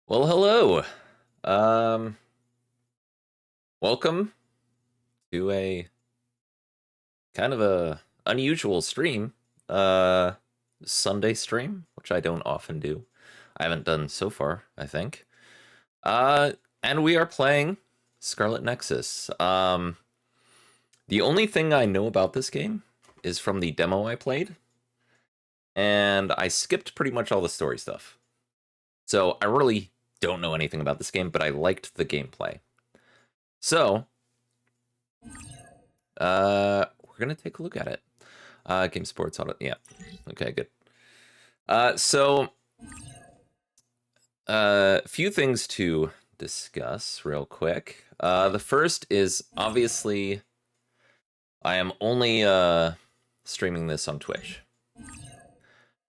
Well, hello. Um, Welcome to a kind of a unusual stream. Uh, Sunday stream, which I don't often do. I haven't done so far, I think. Uh, and we are playing Scarlet Nexus. The only thing I know about this game is from the demo I played, and I skipped pretty much all the story stuff. So I really don't know anything about this game, but I liked the gameplay. So, we're gonna take a look at it. Game sports auto, yeah. Okay, good. A few things to discuss real quick. The first is obviously I am only streaming this on Twitch.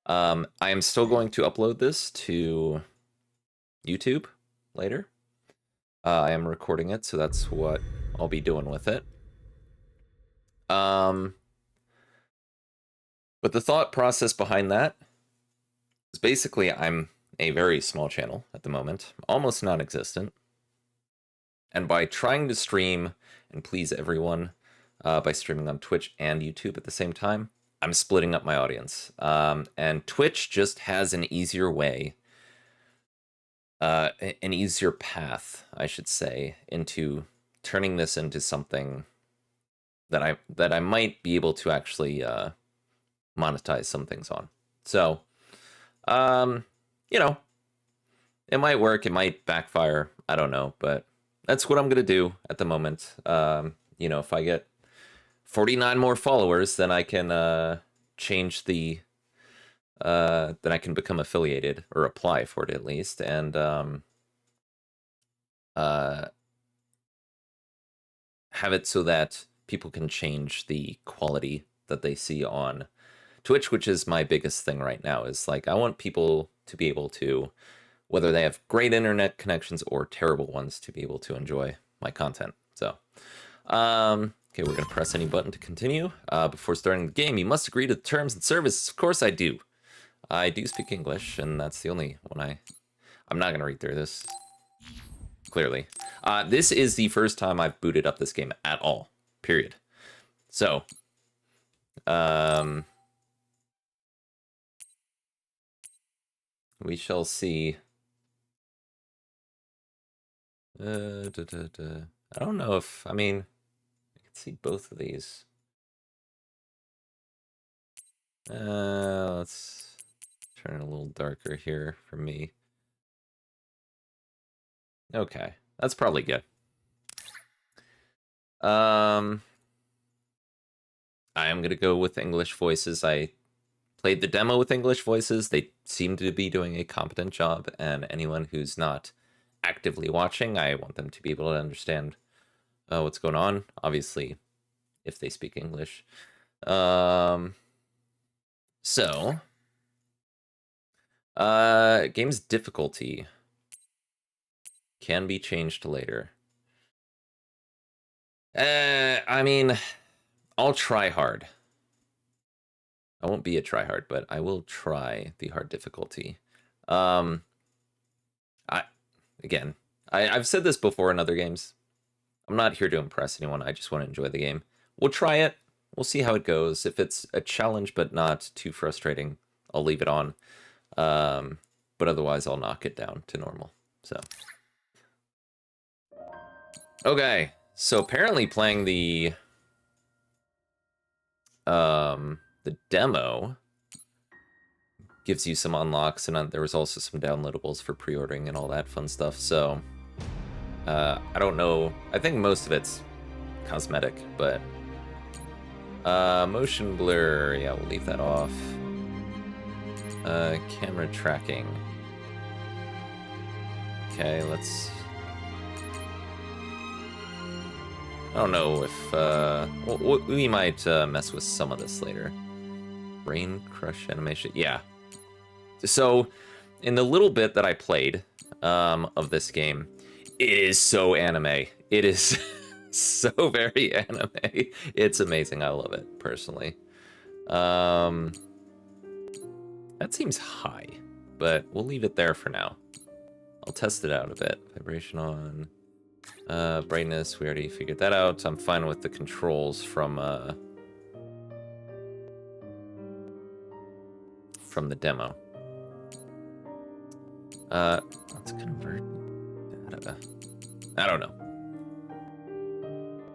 I am still going to upload this to YouTube later. I am recording it, so that's what I'll be doing with it. But the thought process behind that is basically I'm a very small channel at the moment, almost non-existent. And by trying to stream and please everyone by streaming on Twitch and YouTube at the same time, I'm splitting up my audience. And Twitch just has an easier way, an easier path, I should say, into turning this into something that I might be able to actually monetize some things on. So, you know, it might work, it might backfire, I don't know, but that's what I'm gonna do at the moment. If I get 49 more followers, then I can change the then I can become affiliated or apply for it at least, and have it so that people can change the quality that they see on Twitch, which is my biggest thing right now. Is like I want people to be able to, whether they have great internet connections or terrible ones, to be able to enjoy my content. So, okay, we're gonna press any button to continue. Before starting the game, you must agree to the terms and services. Of course I do. I do speak English, and that's the only one I'm not gonna read through this. Clearly. This is the first time I've booted up this game at all. Period. So, we shall see. I don't know if, I mean, I can see both of these. Let's turn it a little darker here for me. Okay, that's probably good. I am gonna go with English voices. I played the demo with English voices. They seem to be doing a competent job, and anyone who's not actively watching, I want them to be able to understand what's going on. Obviously, if they speak English. Game's difficulty can be changed later. I mean, I'll try hard. I won't be a tryhard, but I will try the hard difficulty. I've said this before in other games. I'm not here to impress anyone. I just want to enjoy the game. We'll try it. We'll see how it goes. If it's a challenge but not too frustrating, I'll leave it on. But otherwise, I'll knock it down to normal. So, okay. So apparently, playing the demo gives you some unlocks, and there was also some downloadables for pre-ordering and all that fun stuff. So I don't know. I think most of it's cosmetic, but motion blur, yeah, we'll leave that off. Camera tracking. Okay, let's. I don't know if we might mess with some of this later. Brain crush animation, yeah. So, in the little bit that I played of this game, it is so anime. It is so very anime. It's amazing. I love it, personally. That seems high, but we'll leave it there for now. I'll test it out a bit. Vibration on. Brightness, we already figured that out. I'm fine with the controls from the demo. Let's convert. I don't know.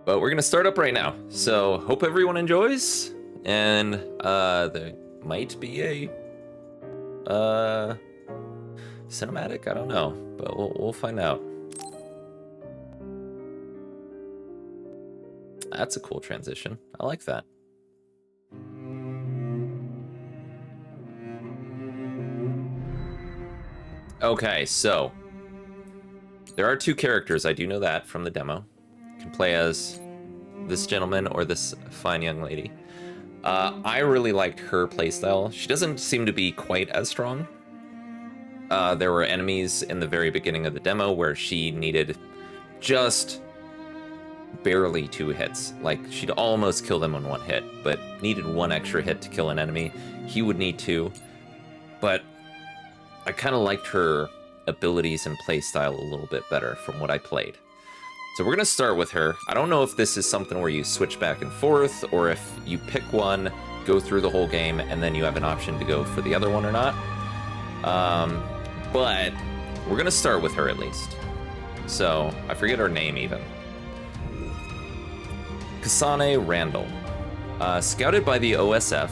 But we're gonna start up right now. So hope everyone enjoys. And there might be a cinematic. I don't know, but we'll find out. That's a cool transition. I like that. Okay, so there are two characters. I do know that from the demo. You can play as this gentleman or this fine young lady. I really liked her playstyle. She doesn't seem to be quite as strong. There were enemies in the very beginning of the demo where she needed just barely 2 hits. Like, she'd almost kill them in 1 hit, but needed 1 extra hit to kill an enemy. He would need 2. But I kind of liked her abilities and playstyle a little bit better from what I played. So we're going to start with her. I don't know if this is something where you switch back and forth, or if you pick one, go through the whole game, and then you have an option to go for the other one or not. But we're going to start with her at least. So I forget her name even. Kasane Randall. Scouted by the OSF,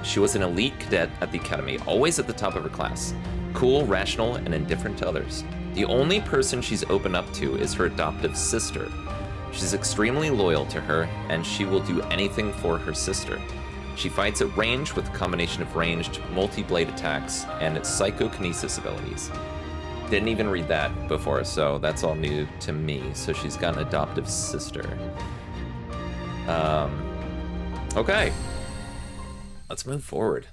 she was an elite cadet at the academy, always at the top of her class. Cool, rational, and indifferent to others. The only person she's opened up to is her adoptive sister. She's extremely loyal to her, and she will do anything for her sister. She fights at range with a combination of ranged, multi-blade attacks and psychokinesis abilities. Didn't even read that before, so that's all new to me. So she's got an adoptive sister. Okay. Let's move forward.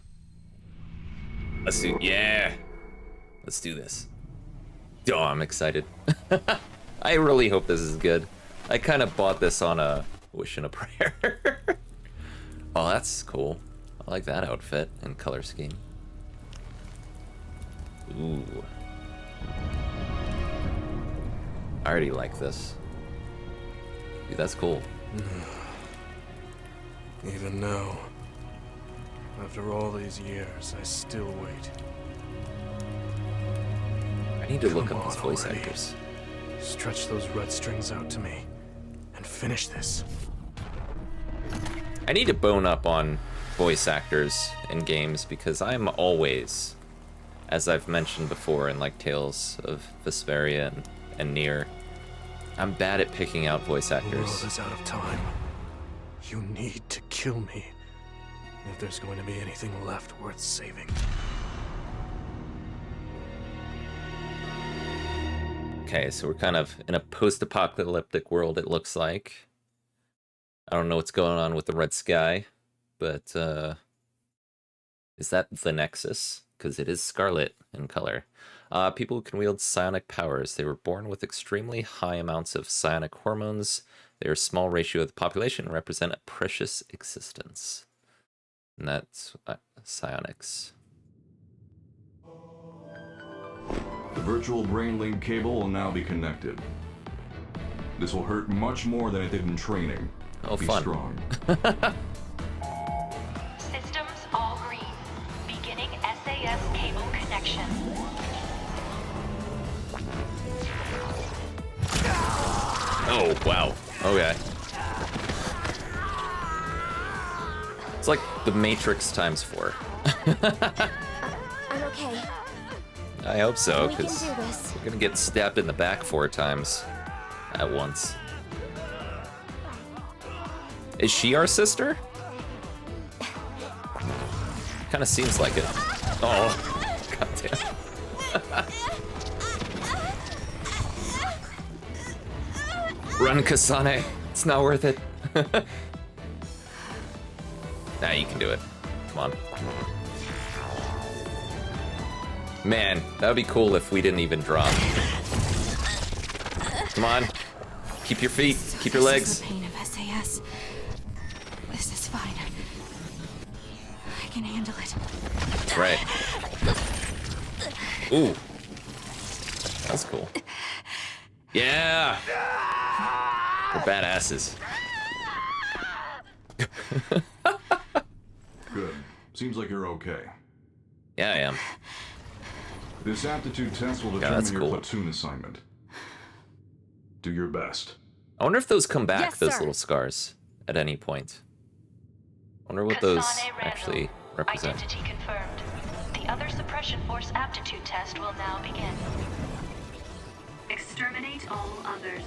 Let's do this. Oh, I'm excited. I really hope this is good. I kind of bought this on a wish and a prayer. Oh, that's cool. I like that outfit and color scheme. Ooh. I already like this. Dude, that's cool. Even now, after all these years, I still wait. I need to look up these voice actors. Stretch those red strings out to me and finish this. I need to bone up on voice actors in games because I'm always, as I've mentioned before in like Tales of Vesperia and Nier, I'm bad at picking out voice actors. The world is out of time. You need to kill me if there's going to be anything left worth saving. Okay, so we're kind of in a post-apocalyptic world, it looks like. I don't know what's going on with the red sky, but is that the Nexus? Because it is scarlet in color. People can wield psionic powers. They were born with extremely high amounts of psionic hormones. They are a small ratio of the population and represent a precious existence. And that's psionics. The virtual brain link cable will now be connected. This will hurt much more than it did in training. Oh, be fun. Strong. Systems all green. Beginning SAS cable connection. Oh, wow. Okay. It's like the Matrix times 4. I'm okay. I hope so, We can because do this. we're gonna get stabbed in the back 4 times at once. Is she our sister? Kind of seems like it. Oh, goddamn. Run, Kasane. It's not worth it. Nah, you can do it. Come on. Man, that would be cool if we didn't even drop. Come on. Keep your feet. Keep your legs. This is the pain of SAS. This is fine. I can handle it. Right. Ooh. That's cool. Yeah! We're badasses. Good. Seems like you're okay. Yeah, I am. This aptitude test will Yeah, determine that's your cool. platoon assignment. Do your best. I wonder if those come back, Yes, those sir. little scars, at any point. I wonder what those Kasane Randall. actually represent. Identity confirmed. The other suppression force aptitude test will now begin. Exterminate all others.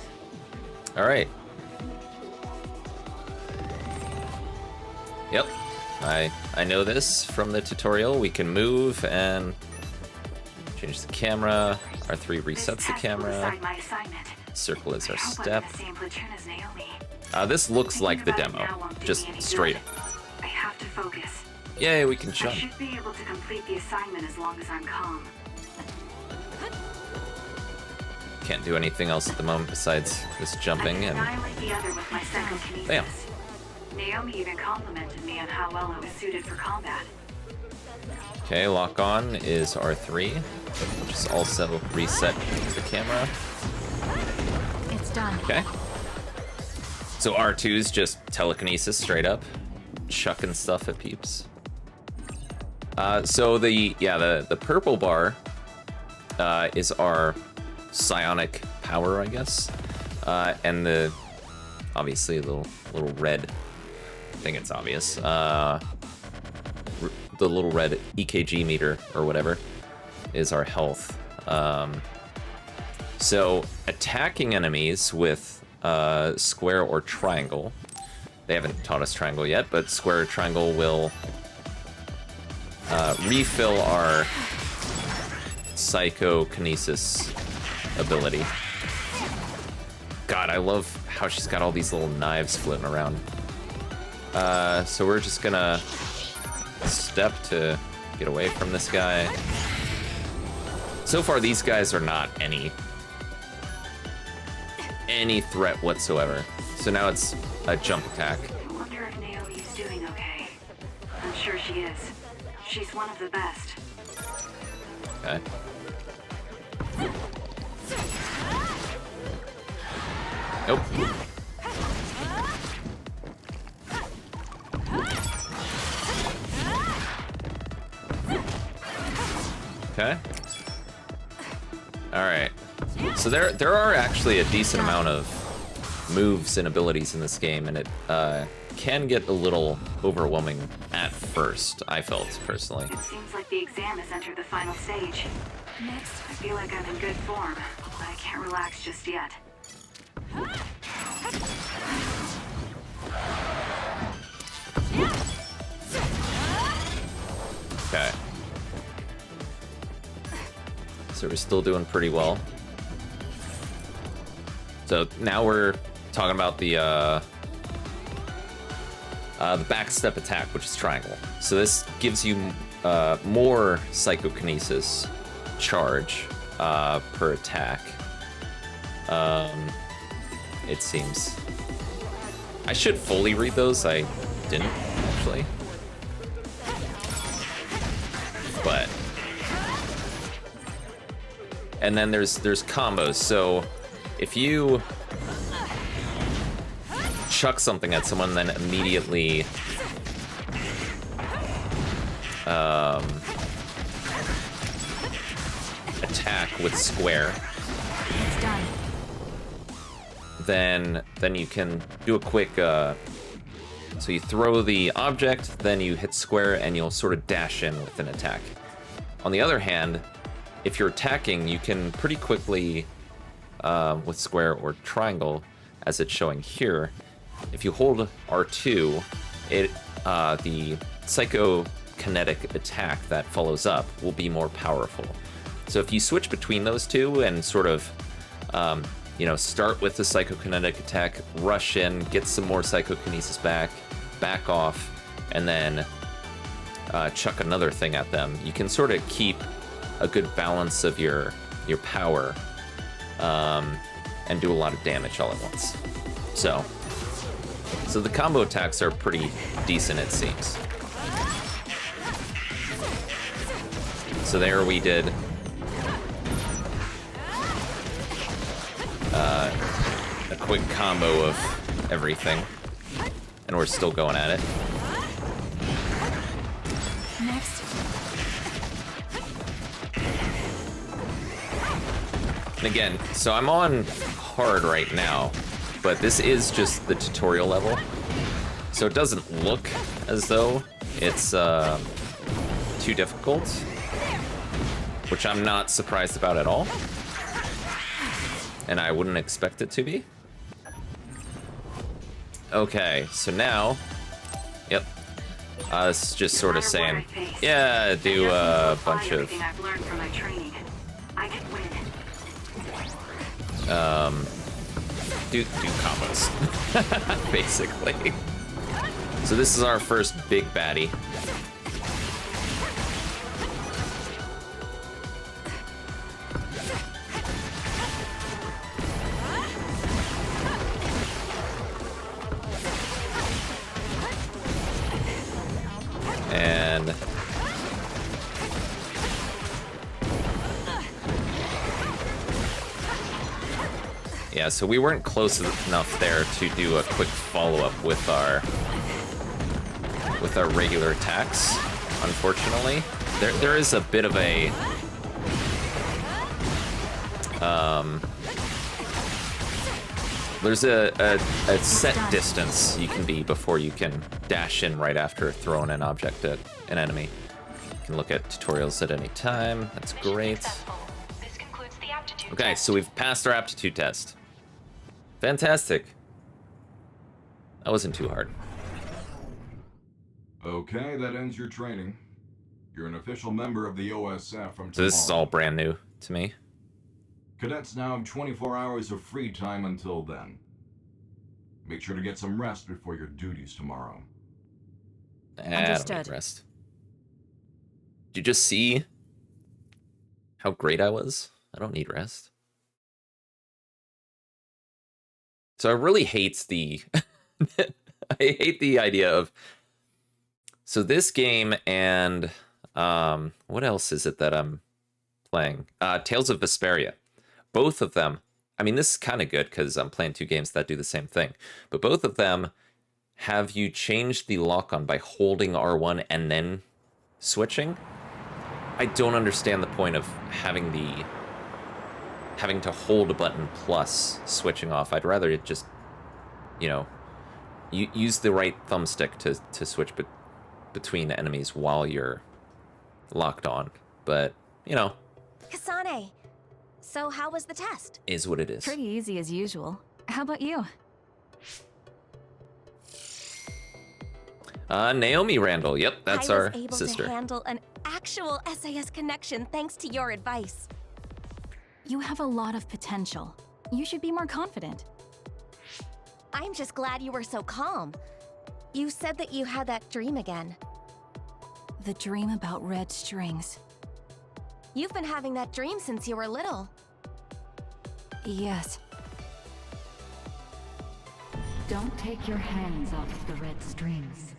Alright. Yep. I know this from the tutorial. We can move and change the camera. R3 resets the camera. My assignment. Circle is our I hope I'm step. in the same platoon as Naomi. This looks like the Thinking about it demo. now won't do Just me any straight. good. I have to focus. Yay, we can I jump. should be able to complete the assignment as long as I'm calm. Can't do anything else at the moment besides this I jumping can and annihilate the other with my psychokinesis. Bam. Naomi even complimented me on how well I was suited for combat. okay, lock on is R3, which is also reset the camera. It's done. Okay. So R2 is just telekinesis straight up, chucking stuff at peeps. So the purple bar is our psionic power, I guess, and the obviously the little red. I think it's obvious. The little red EKG meter or whatever is our health. So attacking enemies with square or triangle. They haven't taught us triangle yet, but square or triangle will refill our psychokinesis ability. God, I love how she's got all these little knives floating around. So we're just gonna step to get away from this guy. So far, these guys are not any threat whatsoever. So now it's a jump attack. I wonder if Naomi's doing okay. I'm sure she is. She's one of the best. Okay. Nope. Okay. All right. So there are actually a decent amount of moves and abilities in this game, and it can get a little overwhelming at first, I felt, personally. It seems like the exam has entered the final stage. Next. I feel like I'm in good form, but I can't relax just yet. Okay. So we're still doing pretty well. So now we're talking about the backstep attack, which is triangle. So this gives you more psychokinesis charge per attack. It seems. I should fully read those. I didn't actually. But and then there's combos. So if you chuck something at someone, then immediately attack with square, It's done. then you can do a quick so you throw the object, then you hit square, and you'll sort of dash in with an attack. On the other hand, if you're attacking, you can pretty quickly with square or triangle, as it's showing here. If you hold R2, it the psychokinetic attack that follows up will be more powerful. So if you switch between those two and sort of start with the psychokinetic attack, rush in, get some more psychokinesis back off, and then chuck another thing at them, you can sort of keep a good balance of your power and do a lot of damage all at once. So the combo attacks are pretty decent, it seems. So there we did quick combo of everything. And we're still going at it. Next. And again, so I'm on hard right now, but this is just the tutorial level. So it doesn't look as though it's too difficult, which I'm not surprised about at all. And I wouldn't expect it to be. Okay, so now, yep. It's just sort of saying, yeah, do a bunch of I've learned from my training. I can win. do combos, basically. So this is our first big baddie. And yeah, so we weren't close enough there to do a quick follow-up with our regular attacks, unfortunately. There is a bit of a there's a set distance you can be before you can dash in right after throwing an object at an enemy. You can look at tutorials at any time. That's great. Successful. This concludes the aptitude Okay, test. so we've passed our aptitude test. Fantastic. That wasn't too hard. Okay, that ends your training. You're an official member of the OSF from tomorrow. So this is all brand new to me. Cadets now have 24 hours of free time until then. Make sure to get some rest before your duties tomorrow. I don't Understood. need rest. Did you just see how great I was? I don't need rest. So I really hate the I hate the idea of, so this game and what else is it that I'm playing? Tales of Vesperia. Both of them, I mean, this is kind of good because I'm playing two games that do the same thing, but both of them have you change the lock-on by holding R1 and then switching. I don't understand the point of having to hold a button plus switching off. I'd rather it just, you know, use the right thumbstick to switch between enemies while you're locked on. But, you know, Kasane, so how was the test? is what it is. Pretty easy as usual. How about you? Naomi Randall. Yep, that's our I was able sister. to handle an actual SAS connection thanks to your advice. You have a lot of potential. You should be more confident. I'm just glad you were so calm. You said that you had that dream again. The dream about red strings. You've been having that dream since you were little. Yes. Don't take your hands off the red strings.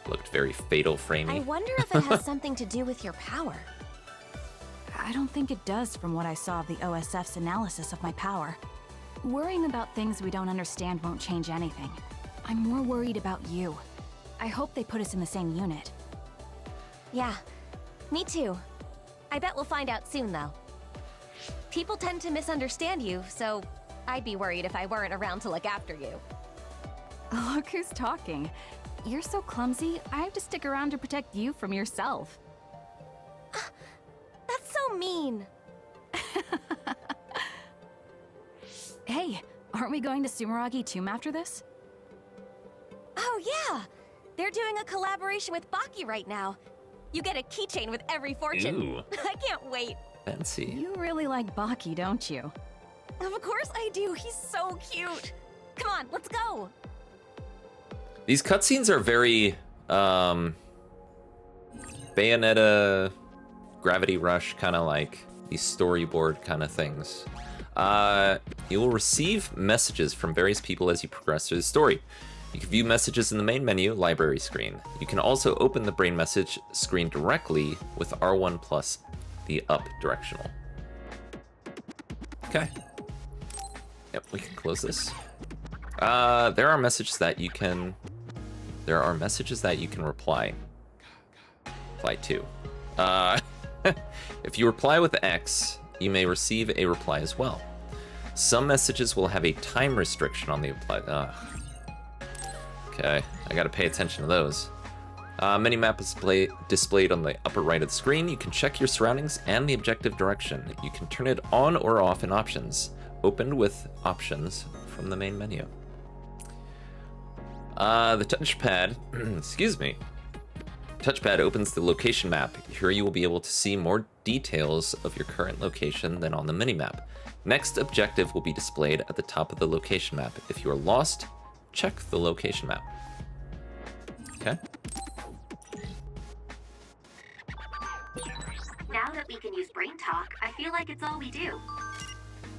Looked very fatal I framey. wonder if it has something to do with your power. I don't think it does from what I saw of the OSF's analysis of my power. Worrying about things we don't understand won't change anything. I'm more worried about you. I hope they put us in the same unit. Yeah, me too. I bet we'll find out soon, though. People tend to misunderstand you, so I'd be worried if I weren't around to look after you. Look who's talking. You're so clumsy, I have to stick around to protect you from yourself. That's so mean. Hey, aren't we going to Sumeragi Tomb after this? Oh yeah! They're doing a collaboration with Baki right now. You get a keychain with every fortune. Ooh. I can't wait. Fancy. You really like Baki, don't you? Of course I do. He's so cute. Come on, let's go. These cutscenes are very Bayonetta, Gravity Rush, kind of like these storyboard kind of things. You will receive messages from various people as you progress through the story. You can view messages in the main menu, library screen. You can also open the brain message screen directly with R1 plus the up directional. Okay, Yep, we can close this. There are messages that you can reply to. If you reply with X, you may receive a reply as well. Some messages will have a time restriction on the reply. Okay, I gotta pay attention to those. Minimap is displayed on the upper right of the screen. You can check your surroundings and the objective direction. You can turn it on or off in options. Opened with options from the main menu. The touchpad, excuse me. Touchpad opens the location map. Here you will be able to see more details of your current location than on the minimap. Next objective will be displayed at the top of the location map. If you are lost, check the location map. Okay. Now that we can use brain talk, I feel like it's all we do.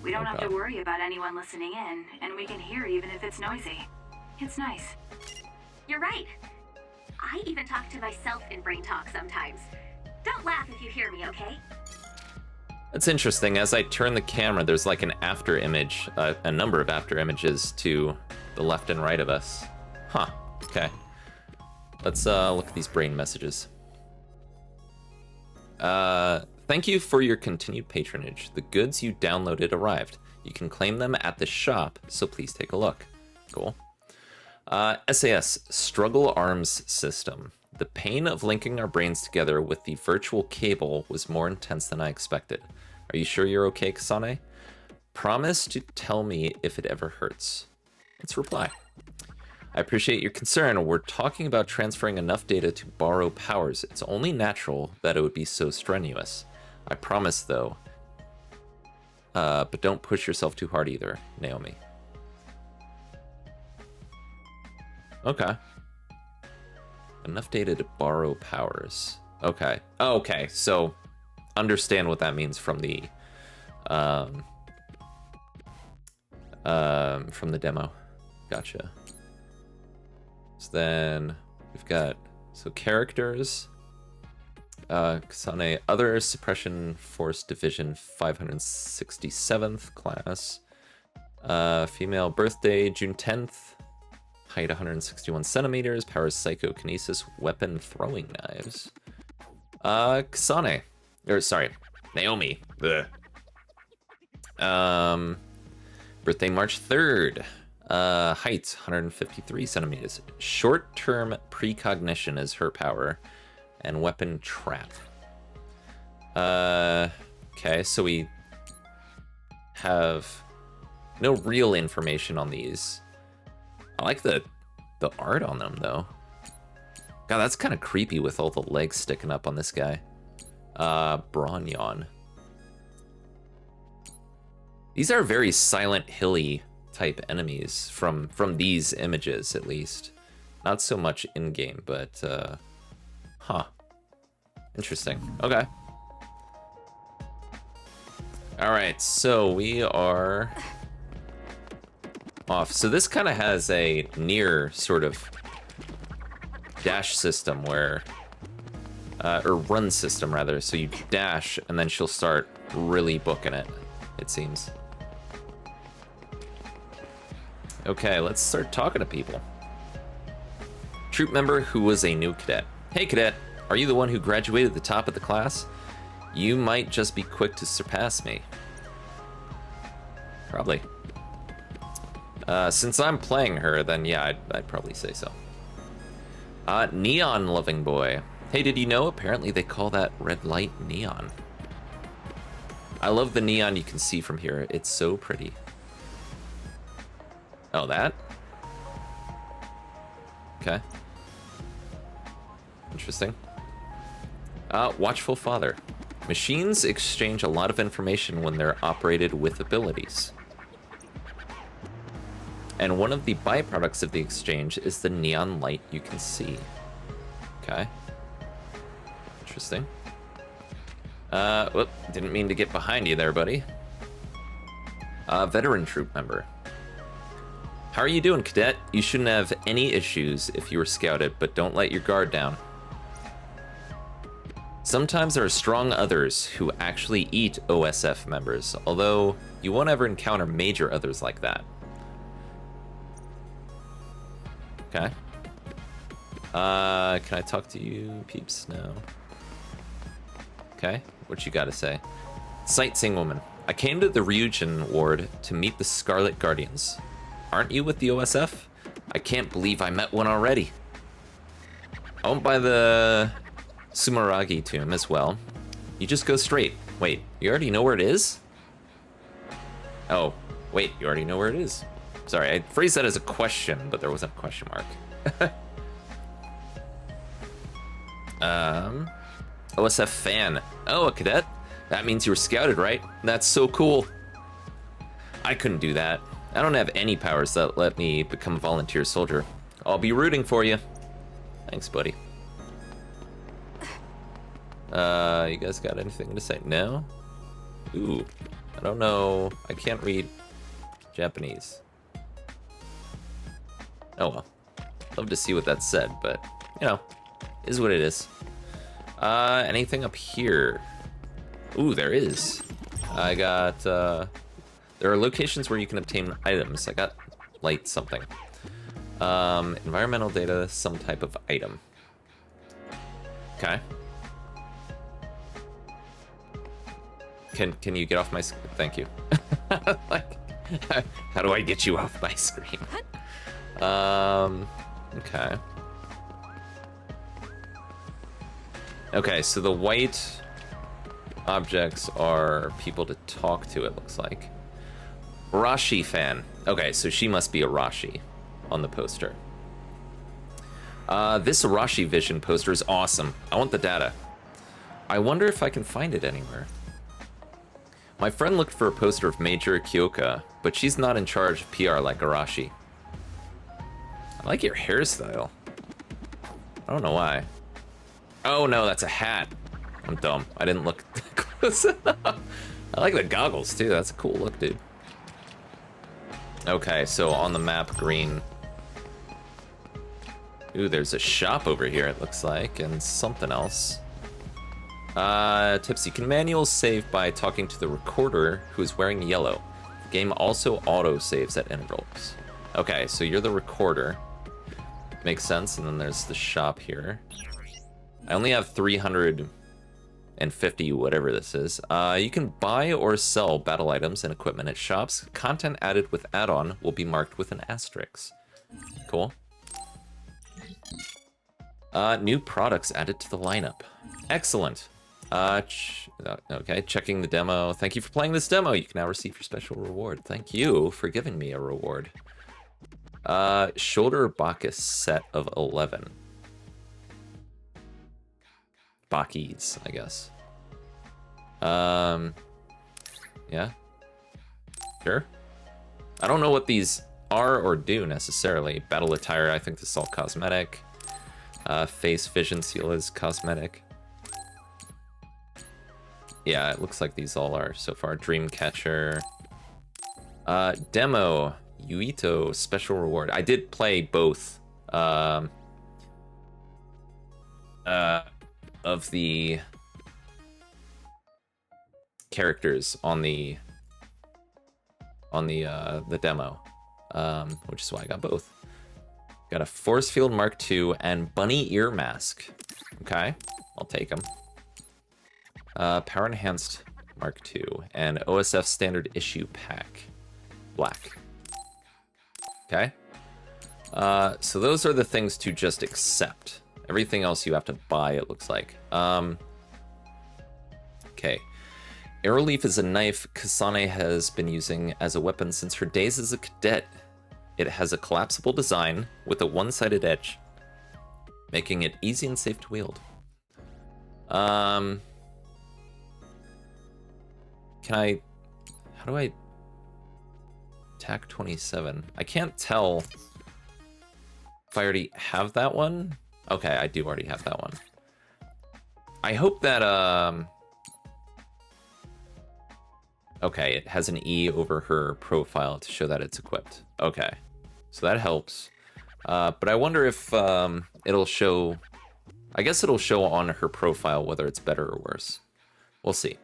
We don't have to worry about anyone listening in, and we can hear even if it's noisy. It's nice. You're right. I even talk to myself in brain talk sometimes. Don't laugh if you hear me, okay? That's interesting. As I turn the camera, there's like an after image, a number of after images to the left and right of us. Huh. Okay. Let's look at these brain messages. Thank you for your continued patronage. The goods you downloaded arrived. You can claim them at the shop, so please take a look. Cool. SAS, Struggle Arms System. The pain of linking our brains together with the virtual cable was more intense than I expected. Are you sure you're okay, Kasane? Promise to tell me if it ever hurts. Let's reply. I appreciate your concern. We're talking about transferring enough data to borrow powers. It's only natural that it would be so strenuous. I promise, though. But don't push yourself too hard either, Naomi. Okay. Enough data to borrow powers. Okay. Oh, okay, so understand what that means from the demo. Gotcha. So then we've got characters. Kasane, other suppression force division 567th class. Female, birthday June 10th. Height 161 centimeters. Powers psychokinesis. Weapon throwing knives. Kasane. Or sorry, Naomi. Ugh. Birthday March 3rd. Height 153 centimeters. Short-term precognition is her power. And weapon trap. Okay, so we have no real information on these. I like the art on them, though. God, that's kind of creepy with all the legs sticking up on this guy. Bronyon. These are very Silent Hilly type enemies from these images, at least. Not so much in-game, but huh. Interesting. Okay. Alright, so we are off. So this kind of has a near sort of dash system where, or run system rather, so you dash and then she'll start really booking it, it seems. Okay, let's start talking to people. Troop member who was a new cadet. Hey cadet, are you the one who graduated at the top of the class? You might just be quick to surpass me. Probably. Since I'm playing her, then yeah, I'd probably say so. Neon loving boy. Hey, did you know? Apparently they call that red light neon. I love the neon you can see from here. It's so pretty. Oh, that? Okay. Interesting. Watchful father. Machines exchange a lot of information when they're operated with abilities. And one of the byproducts of the exchange is the neon light you can see. Okay. Interesting. Whoop, didn't mean to get behind you there, buddy. Veteran troop member. How are you doing, cadet? You shouldn't have any issues if you were scouted, but don't let your guard down. Sometimes there are strong others who actually eat OSF members, although you won't ever encounter major others like that. Okay. Can I talk to you, peeps? No. Okay, what you gotta say? Sightseeing woman. I came to the Ryujin ward to meet the Scarlet Guardians. Aren't you with the OSF? I can't believe I met one already. I went by the Sumeragi tomb as well. You just go straight. Wait, you already know where it is? Oh, wait, you already know where it is. Sorry, I phrased that as a question, but there wasn't a question mark. OSF fan. Oh, a cadet? That means you were scouted, right? That's so cool. I couldn't do that. I don't have any powers that let me become a volunteer soldier. I'll be rooting for you. Thanks, buddy. You guys got anything to say? No? Ooh, I don't know. I can't read Japanese. Oh well. Love to see what that said, but, you know, is what it is. Anything up here? Ooh, there is. I got, there are locations where you can obtain items. I got light something. Environmental data, some type of item. Okay. Can you get off my screen? Thank you. Like, how do I get you off my screen? Okay. Okay, so the white objects are people to talk to, it looks like. Rashi fan. Okay, so she must be a Rashi on the poster. This Rashi Vision poster is awesome. I want the data. I wonder if I can find it anywhere. My friend looked for a poster of Major Kyoka, but she's not in charge of PR like Arashi. I like your hairstyle. I don't know why. Oh no, that's a hat. I'm dumb. I didn't look close enough. I like the goggles too. That's a cool look, dude. Okay, so on the map, green. Ooh, there's a shop over here, it looks like, and something else. Tips, you can manual save by talking to the recorder who is wearing yellow. The game also auto-saves at intervals. Okay, so you're the recorder. Makes sense, and then there's the shop here. I only have 350, whatever this is. You can buy or sell battle items and equipment at shops. Content added with add-on will be marked with an asterisk. Cool. New products added to the lineup. Excellent. Okay, checking the demo. Thank you for playing this demo. You can now receive your special reward. Thank you for giving me a reward. Shoulder Bacchus set of 11. Bakis, I guess. Yeah. Sure. I don't know what these are or do necessarily. Battle attire, I think this is all cosmetic. Face vision seal is cosmetic. Yeah, it looks like these all are so far. Dreamcatcher. Demo. Yuito special reward. I did play both of the characters on the demo, which is why I got both. Got a force field Mark II and bunny ear mask. Okay, I'll take them. Power enhanced Mark II and OSF standard issue pack, black. Okay. So those are the things to just accept. Everything else you have to buy, it looks like. Okay. Arrowleaf is a knife Kasane has been using as a weapon since her days as a cadet. It has a collapsible design with a one-sided edge, making it easy and safe to wield. How do I... TAC 27. I can't tell if I already have that one. Okay, I do already have that one. I hope that, okay, it has an E over her profile to show that it's equipped. Okay, so that helps. But I wonder if it'll show I guess it'll show on her profile whether it's better or worse. We'll see.